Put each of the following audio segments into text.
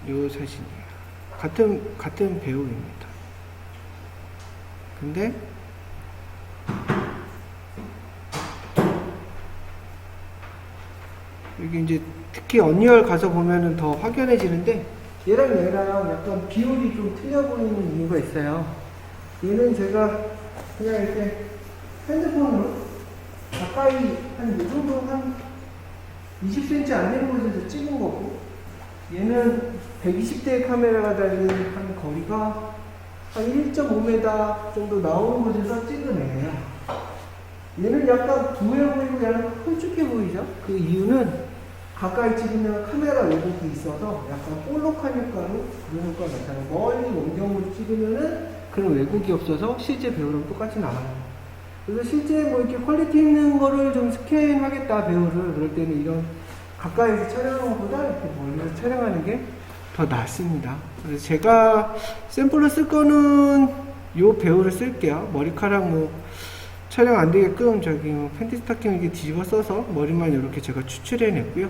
요 사진이에요. 같은 배우입니다. 근데 여기 이제 특히 언리얼 가서 보면은 더 확연해지는데, 얘랑 약간 비율이 좀 틀려 보이는 이유가 있어요. 얘는 제가 그냥 이렇게 핸드폰으로 가까이 한 이 정도 한 20cm 안 되는 곳에서 찍은 거고, 얘는 120대 카메라가 달린 한 거리가 한 1.5m 정도 나오는 곳에서 찍은 애예요. 얘는 약간 부해 보이고 약간 홀쭉해 보이죠? 그 이유는 가까이 찍으면 카메라 왜곡이 있어서 약간 볼록한 효과로 그런 효과가 나타나요. 멀리 원경으로 찍으면은 그런 왜곡이 없어서 실제 배우랑 똑같이 나와요. 그래서 실제 뭐 이렇게 퀄리티 있는 거를 좀 스캔하겠다, 배우를. 그럴 때는 이런 가까이서 촬영하는 것보다 이렇게 멀리서 촬영하는 게 더 낫습니다. 그래서 제가 샘플로 쓸 거는 요 배우를 쓸게요. 머리카락 뭐 촬영 안 되게끔 저기 뭐 팬티 스타킹 이렇게 뒤집어 써서 머리만 이렇게 제가 추출해 냈고요.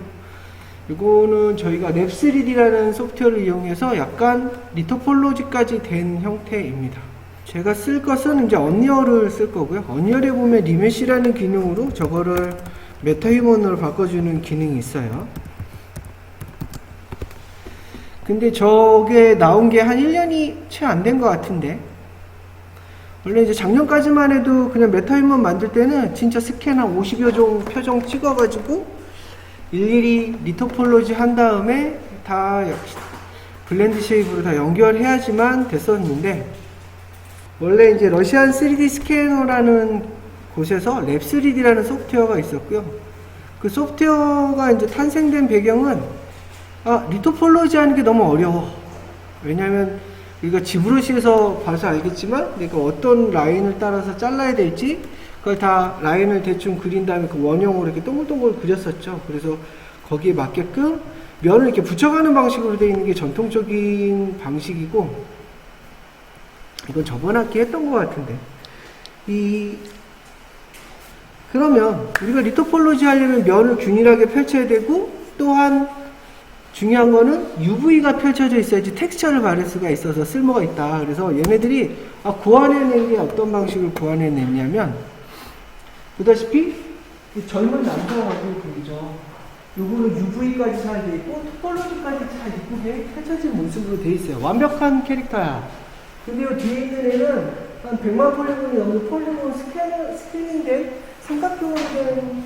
이거는 저희가 랩3D라는 소프트웨어를 이용해서 약간 리토폴로지까지 된 형태입니다. 제가 쓸 것은 이제 언리얼을 쓸 거고요. 언리얼에 보면 리메시라는 기능으로 저거를 메타휴먼으로 바꿔주는 기능이 있어요. 근데 저게 나온 게 한 1년이 채 안 된 것 같은데, 원래 이제 작년까지만 해도 그냥 메타휴먼 만들 때는 진짜 스캔 한 50여 종 표정 찍어가지고 일일이 리토폴로지 한 다음에 다 블렌드 쉐입으로 다 연결해야지만 됐었는데, 원래 이제 러시안 3D 스캐너라는 곳에서 랩3D라는 소프트웨어가 있었고요. 그 소프트웨어가 이제 탄생된 배경은 리토폴로지 하는 게 너무 어려워. 왜냐면 우리가 지브러시에서 봐서 알겠지만 내가 어떤 라인을 따라서 잘라야 될지 그걸 다 라인을 대충 그린 다음에 그 원형으로 이렇게 동글동글 그렸었죠. 그래서 거기에 맞게끔 면을 이렇게 붙여가는 방식으로 되어 있는 게 전통적인 방식이고, 이건 저번 학기에 했던 것 같은데, 그러면 우리가 리토폴로지 하려면 면을 균일하게 펼쳐야 되고, 또한 중요한 거는 UV가 펼쳐져 있어야지 텍스처를 바를 수가 있어서 쓸모가 있다. 그래서 얘네들이 구안해낸 게 어떤 방식으로 구안해냈냐면, 보다시피 젊은 남성하고 보이죠. 요거는 UV까지 잘 돼 있고 토폴로지까지 잘 이쁘게 펼쳐진 모습으로 돼 있어요. 완벽한 캐릭터야. 근데 요 뒤에 있는 애는 한 100만 폴리곤이 넘는 폴리곤 스캐닝된 삼각형으로 된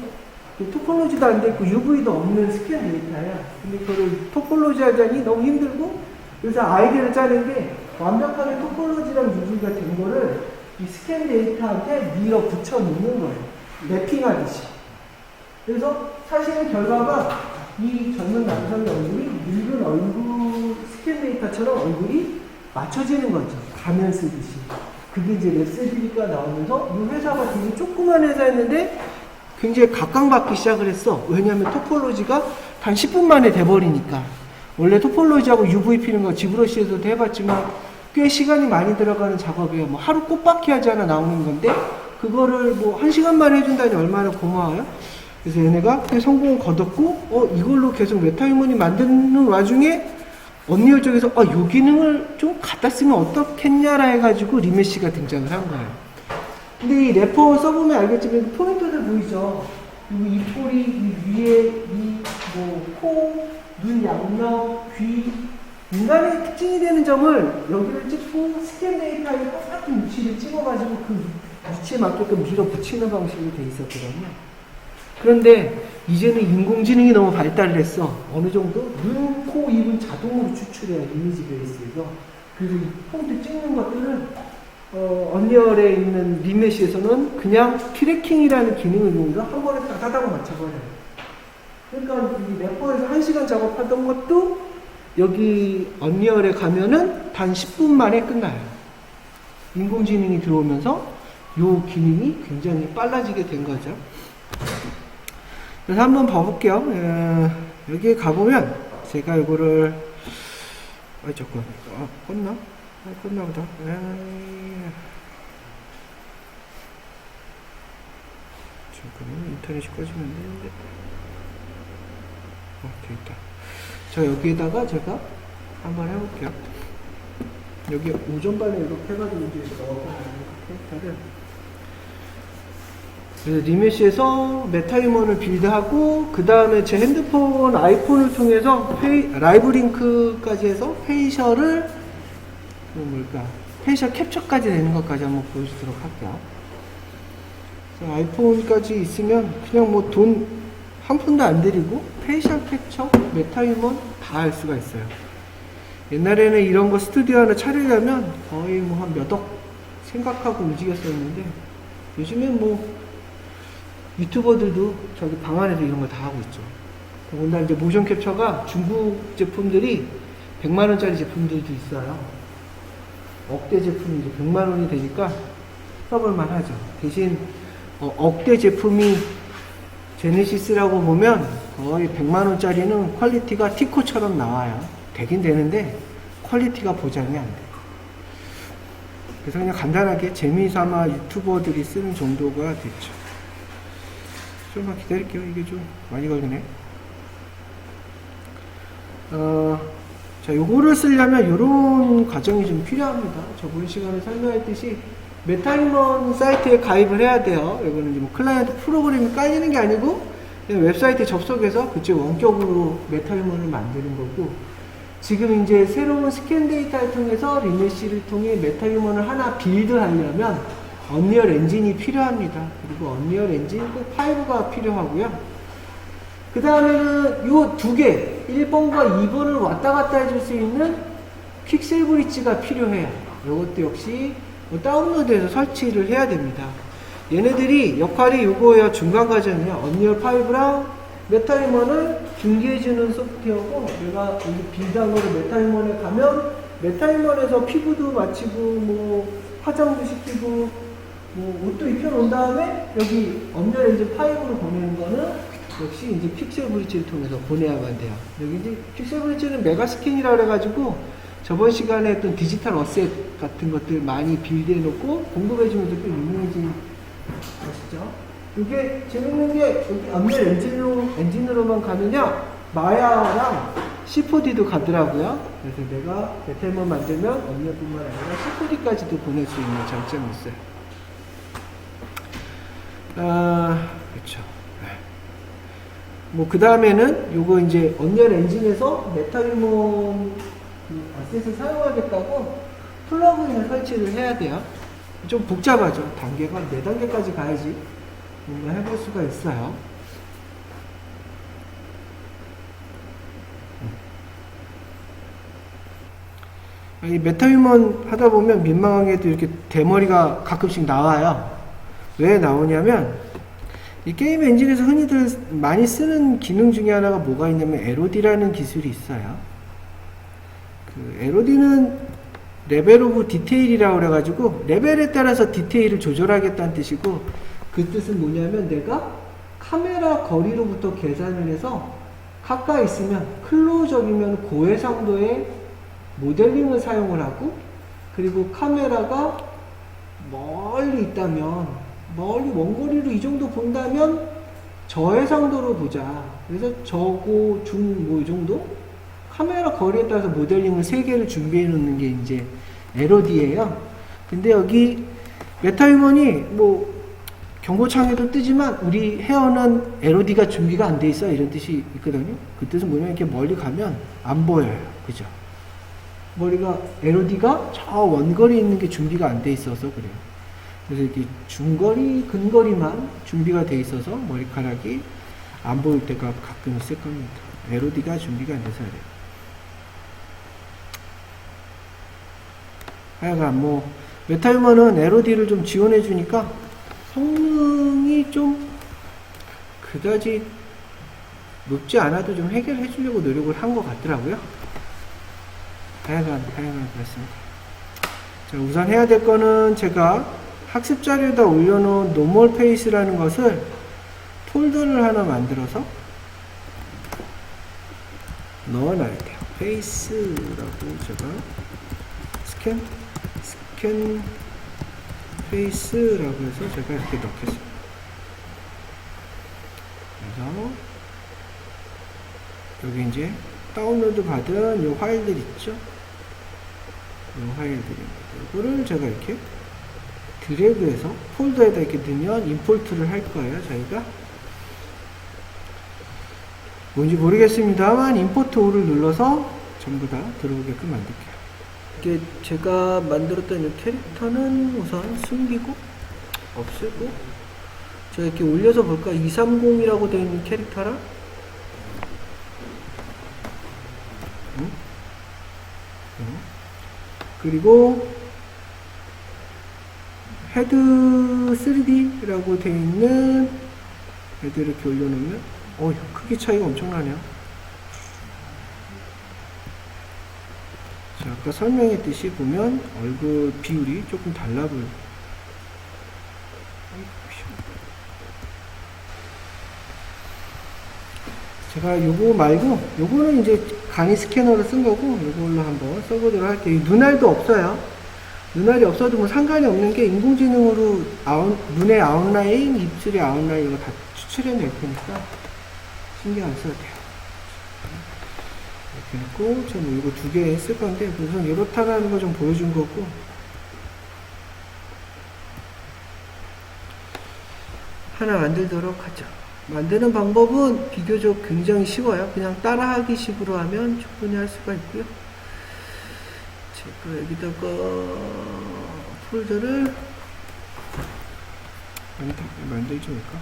토폴로지도 안 돼 있고 UV도 없는 스캔 데이터야. 근데 그거를 토폴로지 하자니 너무 힘들고, 그래서 아이디어를 짜는 게 완벽하게 토폴로지랑 UV가 된 거를 이 스캔 데이터한테 밀어붙여 놓는 거예요. 랩핑하듯이. 그래서 사실은 결과가 이 젊은 남성의 얼굴이 늙은 얼굴 스캔 데이터처럼 얼굴이 맞춰지는 거죠. 가면 쓰듯이. 그게 이제 랩3D가 나오면서 이 회사가 되게 조그만 회사였는데 굉장히 각광받기 시작을 했어. 왜냐하면 토폴로지가 단 10분 만에 돼버리니까. 원래 토폴로지하고 UV 피는 거 지브러시에서도 해봤지만 꽤 시간이 많이 들어가는 작업이에요. 뭐 하루 꽃바퀴 하지 않아 나오는 건데, 그거를 뭐 1시간 만에 해준다니 얼마나 고마워요. 그래서 얘네가 꽤 성공을 거뒀고, 이걸로 계속 메타휴먼이 만드는 와중에 언리얼 쪽에서 요 기능을 좀 갖다 쓰면 어떻겠냐라 해가지고 리메시가 등장을 한 거예요. 근데 이 래퍼 써보면 알겠지만 포인트들 보이죠? 이 입꼬리, 이 위에, 코, 눈 양옆, 귀. 인간의 특징이 되는 점을 여기를 찍고 스캔 데이터에 똑같은 위치를 찍어가지고 그 위치에 맞게끔 밀어붙이는 방식으로 돼 있었거든요. 그런데 이제는 인공지능이 너무 발달을 했어. 어느 정도 눈, 코, 입은 자동으로 추출해요. 이미지 베이스에서. 그래서 이 포인트 찍는 것들은 언리얼에 있는 리메시에서는 그냥 트래킹이라는 기능을 이용해서 한 번에 따다닥 맞춰버려요. 그러니까 이 래퍼에서 1시간 작업하던 것도 여기 언리얼에 가면은 단 10분 만에 끝나요. 인공지능이 들어오면서 이 기능이 굉장히 빨라지게 된 거죠. 그래서 한번 봐볼게요. 여기에 가보면 제가 이거를 조금 껐나? 껐나 보다. 잠깐만, 인터넷이 꺼지면 안 되는데. 돼있다. 자, 여기에다가 제가 한번 해볼게요. 여기 오전반에 이렇게 해가지고 이제 넣어서 캐릭터를. 그래서 리메시에서 메타휴먼을 빌드하고 그 다음에 제 핸드폰 아이폰을 통해서 라이브 링크까지 해서 페이셜을 페이셜 캡처까지 되는 것까지 한번 보여주도록 할게요. 아이폰까지 있으면 그냥 뭐 돈 한 푼도 안 들이고 페이셜 캡처, 메타휴먼 다 할 수가 있어요. 옛날에는 이런 거 스튜디오 하나 차리려면 거의 뭐 한 몇 억 생각하고 움직였었는데 요즘엔 뭐 유튜버들도 저기 방 안에서 이런 거 다 하고 있죠. 더군다나 이제 모션 캡처가 중국 제품들이 100만원짜리 제품들도 있어요. 억대 제품이 이제 100만원이 되니까 써볼만 하죠. 대신 억대 제품이 제네시스라고 보면 거의 100만원짜리는 퀄리티가 티코처럼 나와요. 되긴 되는데 퀄리티가 보장이 안 돼요. 그래서 그냥 간단하게 재미삼아 유튜버들이 쓰는 정도가 됐죠. 좀만 기다릴게요. 이게 좀 많이 걸리네. 자, 요거를 쓰려면 요런 과정이 좀 필요합니다. 저번 시간에 설명했듯이 메타휴먼 사이트에 가입을 해야 돼요. 이거는 이제 뭐 클라이언트 프로그램이 깔리는 게 아니고 그냥 웹사이트에 접속해서 그쪽 원격으로 메타휴먼을 만드는 거고, 지금 이제 새로운 스캔 데이터를 통해서 리메시를 통해 메타휴먼을 하나 빌드하려면 언리얼 엔진이 필요합니다. 그리고 언리얼 엔진 꼭 5가 필요하고요. 그 다음에는 요 두 개, 1번과 2번을 왔다 갔다 해줄 수 있는 픽셀 브릿지가 필요해요. 이것도 역시 다운로드해서 설치를 해야 됩니다. 얘네들이 역할이 요거예요. 중간 과정이에요. 언리얼 5랑 메타휴먼을 중계해주는 소프트웨어고, 내가 여기 빌드한 거를 메타휴먼에 가면 메타휴먼에서 피부도 마치고 뭐 화장도 시키고 뭐 옷도 입혀놓은 다음에 여기 언리얼 엔진 5로 보내는 거는 역시 이제 픽셀 브릿지를 통해서 보내야만 돼요. 여기 이제 픽셀 브릿지는 메가스캔이라 그래가지고 저번 시간에 했던 디지털 어셋 같은 것들 많이 빌드해놓고 공급해주면서 꽤 유명해진 것이죠. 이게 재밌는 게 여기 언리얼 엔진으로만 가느냐 마야랑 C4D도 가더라고요. 그래서 내가 메타휴먼 만들면 언리얼뿐만 아니라 C4D까지도 보낼 수 있는 장점이 있어요. 그렇죠. 뭐 그 다음에는 요거 이제 언리얼 엔진에서 메타휴먼 어셋을 사용하겠다고 플러그인을 설치를 해야 돼요. 좀 복잡하죠. 단계가 4단계까지 가야지 뭔가 해볼 수가 있어요. 이 메타휴먼 하다 보면 민망하게도 이렇게 대머리가 가끔씩 나와요. 왜 나오냐면 이 게임 엔진에서 흔히들 많이 쓰는 기능 중에 하나가 뭐가 있냐면 LOD라는 기술이 있어요. 그 LOD는 레벨 오브 디테일이라고 그래가지고 레벨에 따라서 디테일을 조절하겠다는 뜻이고, 그 뜻은 뭐냐면 내가 카메라 거리로부터 계산을 해서 가까이 있으면 클로즈업이면 고해상도의 모델링을 사용을 하고, 그리고 카메라가 멀리 있다면 멀리 원거리로 이 정도 본다면 저해상도로 보자. 그래서 저고 중 뭐 이 정도 카메라 거리에 따라서 모델링을 3개를 준비해 놓는 게 이제 LOD예요. 근데 여기 메타휴먼이 뭐 경고창에도 뜨지만 우리 헤어는 LOD가 준비가 안 돼 있어 이런 뜻이 있거든요. 그 뜻은 뭐냐면 이렇게 멀리 가면 안 보여요. 그죠? 머리가 LOD가 저 원거리에 있는 게 준비가 안 돼 있어서 그래요. 그래서 이렇게 중거리, 근거리만 준비가 돼 있어서 머리카락이 안 보일 때가 가끔 있을 겁니다. LOD가 준비가 안 돼서 그래요. 하여간 뭐 메타휴먼은 LOD를 좀 지원해 주니까 성능이 좀 그다지 높지 않아도 좀 해결해 주려고 노력을 한 것 같더라고요. 하여간 그렇습니다. 자, 우선 해야 될 거는 제가 학습 자료에다 올려놓은 노멀 페이스라는 것을 폴더를 하나 만들어서 넣어놔야 돼요. 페이스라고 제가 스캔 페이스라고 해서 제가 이렇게 넣겠습니다. 그래서 여기 이제 다운로드 받은 요 파일들 있죠? 요 파일들입니다. 이거를 제가 이렇게 드래그해서 폴더에다 이렇게 넣으면 임포트를 할 거예요. 저희가 뭔지 모르겠습니다만 임포트 5를 눌러서 전부 다 들어오게끔 만들게요. 이게 제가 만들었던 이 캐릭터는 우선 숨기고 없애고 제가 이렇게 올려서 볼까? 230이라고 되어 있는 캐릭터라 그리고 헤드 3D라고 되어 있는 헤드 이렇게 올려놓으면 크기 차이가 엄청나네요. 자, 아까 설명했듯이 보면 얼굴 비율이 조금 달라 보여요. 제가 요거 말고 요거는 이제 강의 스캐너로 쓴 거고 요걸로 한번 써보도록 할게요. 눈알도 없어요. 눈알이 없어도 뭐 상관이 없는 게 인공지능으로 눈의 아웃라인, 입술의 아웃라인 이거 다 추출해낼 테니까 신경 안 써도 돼요. 이렇게 놓고 저는 이거 2개 쓸 건데 우선 이렇다라는 거 좀 보여준 거고 하나 만들도록 하죠. 만드는 방법은 비교적 굉장히 쉬워요. 그냥 따라하기 식으로 하면 충분히 할 수가 있고요. 제가 여기다가 폴더를 여기다 만들지 않을까?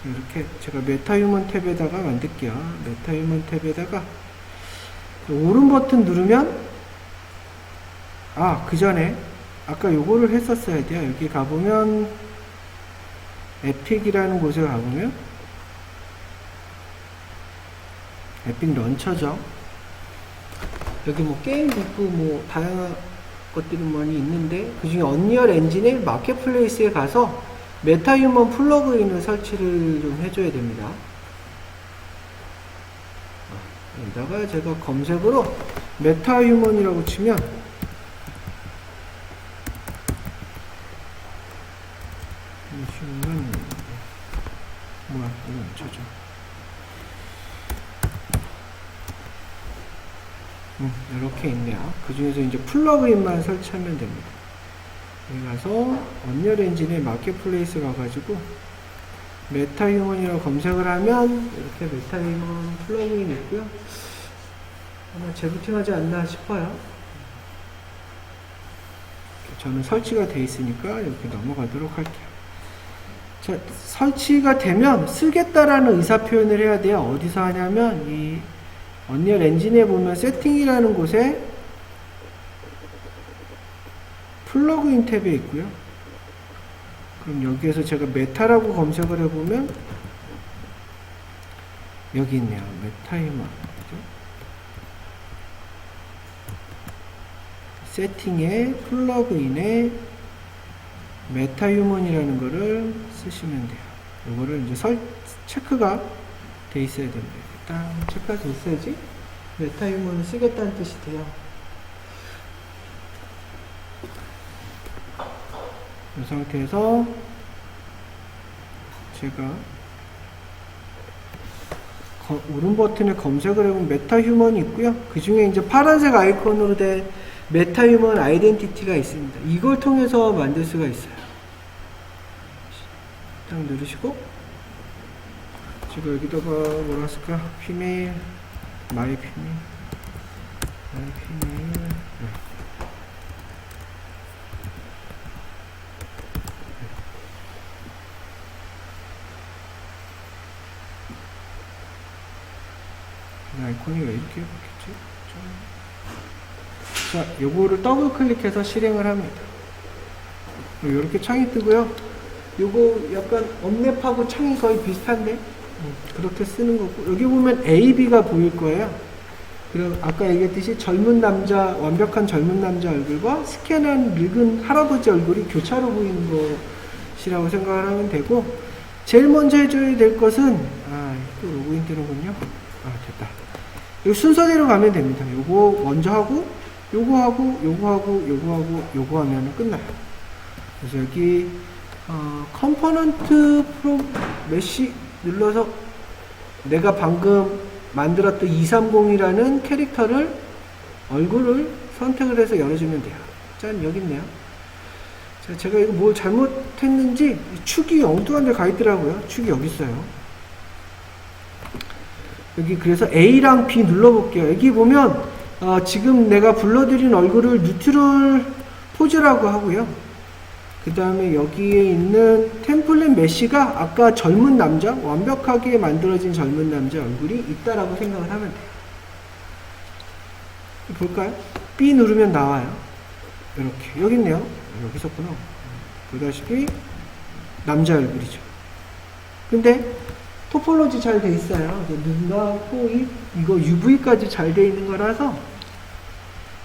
이렇게 제가 메타휴먼 탭에다가 만들게요. 메타휴먼 탭에다가 오른 버튼 누르면 그 전에 아까 요거를 했었어야 돼요. 여기 가보면 에픽이라는 곳에 가보면 에픽 런처죠. 여기 뭐 게임도 있고 뭐 다양한 것들이 많이 있는데 그 중에 언리얼 엔진의 마켓플레이스에 가서 메타휴먼 플러그인을 설치를 좀 해줘야 됩니다. 여기다가 제가 검색으로 메타휴먼이라고 치면 휴먼 뭐야 이거 저죠. 이렇게 있네요. 그 중에서 이제 플러그인만 설치하면 됩니다. 여기 가서 언리얼 엔진의 마켓플레이스 가가지고 메타휴먼이라고 검색을 하면 이렇게 메타휴먼 플러그인이 있고요. 아마 재부팅하지 않나 싶어요. 저는 설치가 돼 있으니까 이렇게 넘어가도록 할게요. 자, 설치가 되면 쓰겠다라는 의사표현을 해야 돼요. 어디서 하냐면 이 언리얼 엔진에 보면 세팅이라는 곳에 플러그인 탭에 있고요. 그럼 여기에서 제가 메타라고 검색을 해보면 여기 있네요. 메타휴먼 세팅에 플러그인에 메타휴먼이라는 거를 쓰시면 돼요. 이거를 이제 체크가 돼 있어야 됩니다. 일단 체크가 돼 있어야지 메타휴먼을 쓰겠다는 뜻이 돼요. 이 상태에서 제가 오른 버튼에 검색을 해보면 메타휴먼이 있고요. 그 중에 이제 파란색 아이콘으로 된 메타휴먼 아이덴티티가 있습니다. 이걸 통해서 만들 수가 있어요. 딱 누르시고 제가 여기다가 뭐라 쓸까? 피메일 마이 피메일 아이콘이 왜 이렇게 바뀌었지? 자, 요거를 더블 클릭해서 실행을 합니다. 이렇게 창이 뜨고요. 요거 약간 업랩하고 창이 거의 비슷한데 그렇게 쓰는 거고, 여기 보면 AB가 보일 거예요. 그럼 아까 얘기했듯이 완벽한 젊은 남자 얼굴과 스캔한 늙은 할아버지 얼굴이 교차로 보이는 것이라고 생각을 하면 되고, 제일 먼저 해줘야 될 것은 또 로그인 되는군요. 됐다. 이 순서대로 가면 됩니다. 요거 먼저 하고 요거 하고 요거 하고 요거 하고 요거 하면 끝나요. 그래서 여기 컴포넌트 프로 메시 눌러서 내가 방금 만들었던 230이라는 캐릭터를 얼굴을 선택을 해서 열어주면 돼요. 짠, 여기 있네요. 자, 제가 이거 뭐 잘못했는지 축이 엉뚱한 데 가 있더라고요. 축이 여기 있어요. 여기 그래서 A랑 B 눌러볼게요. 여기 보면 지금 내가 불러드린 얼굴을 뉴트럴 포즈라고 하고요. 그 다음에 여기에 있는 템플릿 메쉬가 아까 젊은 남자, 완벽하게 만들어진 젊은 남자 얼굴이 있다라고 생각을 하면 돼요. 볼까요? B 누르면 나와요. 이렇게. 여기 있네요. 여기 있었구나. 보다시피 남자 얼굴이죠. 근데 토폴로지 잘 돼 있어요. 눈과 코, 입, 이거 UV까지 잘 돼 있는 거라서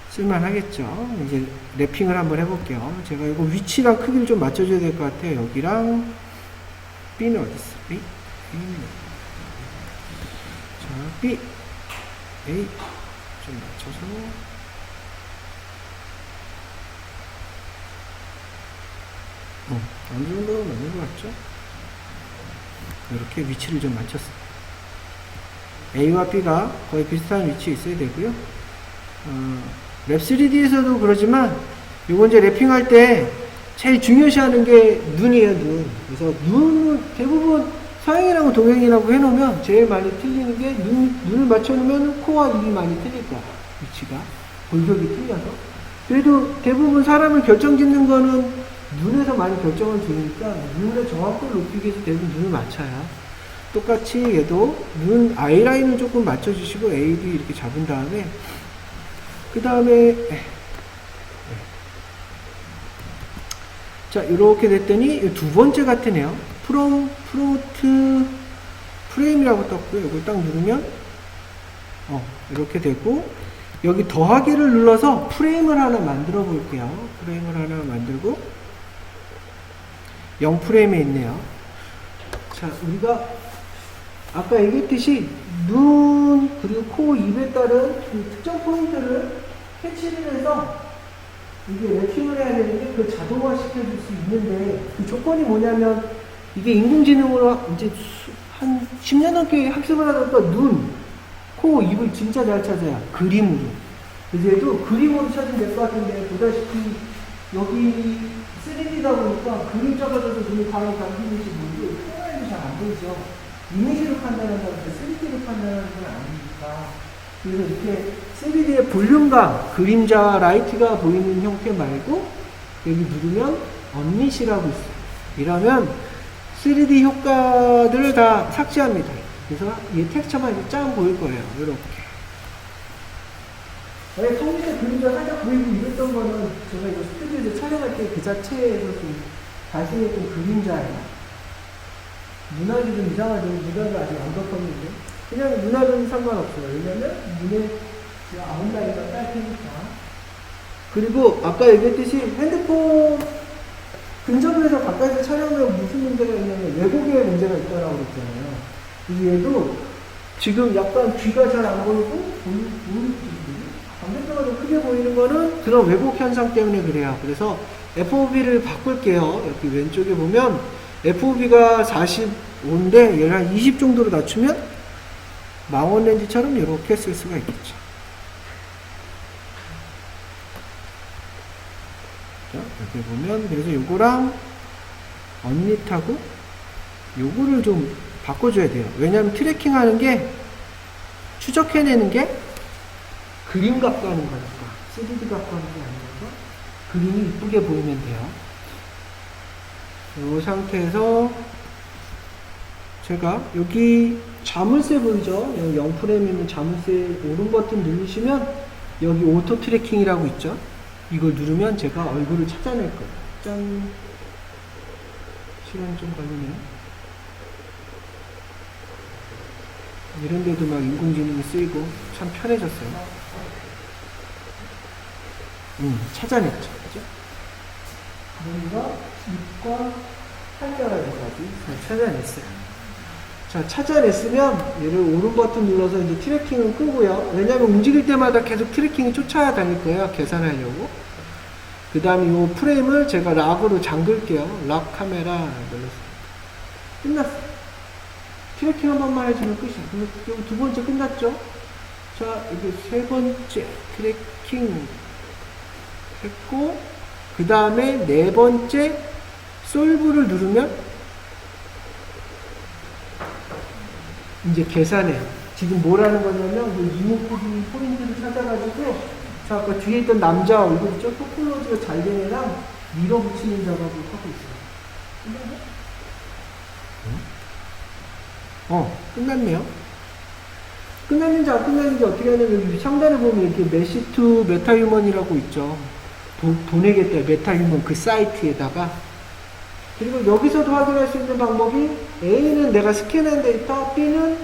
쓸만하겠죠. 이제 랩핑을 한번 해볼게요. 제가 이거 위치랑 크기를 좀 맞춰줘야 될 것 같아요. 여기랑 B는 어디 있어? B? 자, B, A 좀 맞춰서 어느 정도 맞는 것 같죠? 이렇게 위치를 좀 맞췄습니다. A와 B가 거의 비슷한 위치에 있어야 되고요. 랩 3D에서도 그러지만 요거 이제 랩핑할 때 제일 중요시하는 게 눈이에요, 눈. 그래서 눈은 대부분 서양이라고 동양이라고 해놓으면 제일 많이 틀리는 게 눈을 맞춰놓으면 코와 입이 많이 틀릴 거야. 위치가. 골격이 틀려서. 그래도 대부분 사람을 결정짓는 거는 눈에서 많이 결정을 주니까 눈의 정확도를 높이기 위해서 대부분 눈을 맞춰요. 똑같이 얘도 눈 아이라인을 조금 맞춰주시고 A, B 이렇게 잡은 다음에 그 다음에 자 이렇게 됐더니 두 번째 같으네요. 프로모트 프레임이라고 떴고요. 이걸 딱 누르면 이렇게 되고 여기 더하기를 눌러서 프레임을 하나 만들어 볼게요. 프레임을 하나 만들고 0프레임에 있네요. 자 우리가 아까 얘기했듯이 눈 그리고 코, 입에 따른 그 특정 포인트를 캐치를 해서 이게 랩핑을 해야 되는데 그걸 자동화 시켜줄 수 있는데 그 조건이 뭐냐면 이게 인공지능으로 이제 한 10년 넘게 학습을 하다 보니까 눈, 코, 입을 진짜 잘 찾아요. 그림으로. 그래서 얘도 그림으로 찾으면 될 것 같은데 보다시피 여기 3D다 보니까 그림 작아져서 눈이 과연 감기는지 모르고 표현이 잘 안 보이죠. 이미지로 판단하는 거는 3D로 판단하는 건 아니니까. 그래서 이렇게 3D의 볼륨감, 그림자와 라이트가 보이는 형태 말고 여기 누르면 언릿이라고 있어요. 이러면 3D 효과들을 다 삭제합니다. 그래서 이 텍스처만 이렇게 쫙 보일 거예요. 이렇게. 컴퓨터 그림자 살짝 보이고 이랬던 거는 제가 이거 스튜디오에서 촬영할 때 그 자체에서 좀 발생했던 그림자예요. 눈알이 좀 이상하죠. 눈알을 아직 안 덮었는데. 그냥 눈알은 상관없어요. 왜냐면 눈에 아웃라인가 짧으니까. 그리고 아까 얘기했듯이 핸드폰 근접에서 가까이서 촬영하면 무슨 문제가 있냐면 왜곡의 문제가 있다고 그랬잖아요. 그래서 얘도 지금 약간 귀가 잘 안 보이고 반대쪽으로 좀 크게 보이는 거는 그런 왜곡 현상 때문에 그래요. 그래서 FOV를 바꿀게요. 여기 왼쪽에 보면 FOV가 45인데 얘를 한 20 정도로 낮추면 망원 렌즈처럼 이렇게 쓸 수가 있겠죠. 자, 여기 보면 그래서 요거랑 언릿하고 요거를 좀 바꿔줘야 돼요. 왜냐하면 트래킹 하는 게 추적해내는 게 그림 갖고 하는 거니까 3D 갖고 하는 게 아니라서 그림이 이쁘게 보이면 돼요. 이 상태에서 제가 여기 자물쇠 보이죠? 여기 0프레임에 있는 자물쇠 오른 버튼 누르시면 여기 오토 트래킹이라고 있죠? 이걸 누르면 제가 얼굴을 찾아낼 거예요. 짠! 시간 좀 걸리네요. 이런 데도 막 인공지능이 쓰이고 참 편해졌어요. 찾아냈죠. 그죠? 그러니까 입과 팔자라기까지 찾아냈어요. 자, 찾아냈으면 얘를 오른 버튼 눌러서 이제 트래킹은 끄고요. 왜냐면 움직일 때마다 계속 트래킹이 쫓아다닐 거예요. 계산하려고. 그 다음에 이 프레임을 제가 락으로 잠글게요. 락 카메라 눌렀어요. 끝났어요. 트래킹 한 번만 해주면 끝이야. 그럼 여기 두 번째 끝났죠? 자, 여기 세 번째 트래킹 했고, 그 다음에 네 번째 솔브를 누르면 이제 계산해. 지금 뭐라는 거냐면 그 이목구비 포인트를 찾아가지고 자, 아까 뒤에 있던 남자 얼굴 있죠? 토폴로지가 잘 된 애랑 밀어붙이는 작업을 하고 있어요. 끝났네요. 끝났는지 안 끝났는지 어떻게 하냐면 여기 상단에 보면 이렇게 메시 투 메타휴먼이라고 있죠. 보내겠다. 메타휴먼 그 사이트에다가. 그리고 여기서도 확인할 수 있는 방법이 A는 내가 스캔한 데이터, B는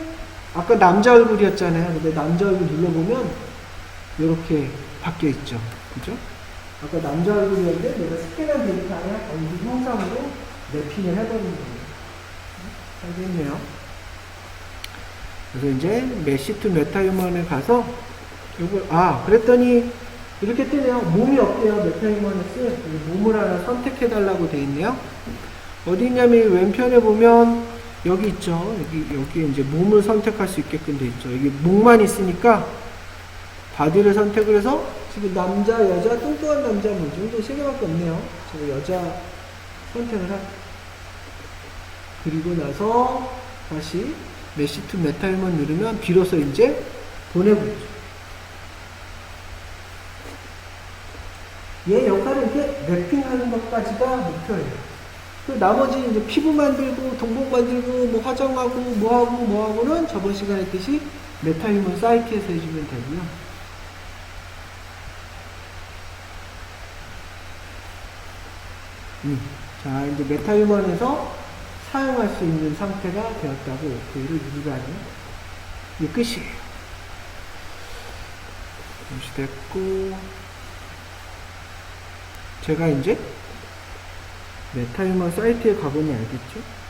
아까 남자 얼굴이었잖아요. 근데 남자 얼굴 눌러보면 이렇게 바뀌어 있죠. 그죠? 아까 남자 얼굴이었는데 내가 스캔한 데이터 안에 얼굴 형상으로 맵핑을 해버리는 거예요. 알겠네요. 그래서 이제 메시 투 메타휴먼에 가서 요걸 그랬더니 이렇게 뜨네요. 몸이 없대요. 메타휴먼에스 몸을 하나 선택해 달라고 돼 있네요. 어디 있냐면 왼편에 보면 여기 있죠. 여기 이제 몸을 선택할 수 있게끔 돼 있죠. 여기 목만 있으니까 바디를 선택을 해서 지금 남자, 여자, 뚱뚱한 남자 뭐 이 정도 세 개밖에 없네요. 제가 여자 선택을 한. 그리고 나서 다시 메시 투 메타휴먼 누르면 비로소 이제 보내고 있죠. 얘 역할은 이렇게 랩핑하는 것까지가 목표예요. 그 나머지 이제 피부 만들고 동복 만들고 뭐 화장하고 뭐하고는 저번 시간에 했듯이 메타휴먼 사이트에서 해주면 되고요. 자, 이제 메타휴먼에서 사용할 수 있는 상태가 되었다고 오케이를 누르다니 이게 끝이에요. 표시됐고 제가 이제 메타휴먼 사이트에 가보면 알겠죠?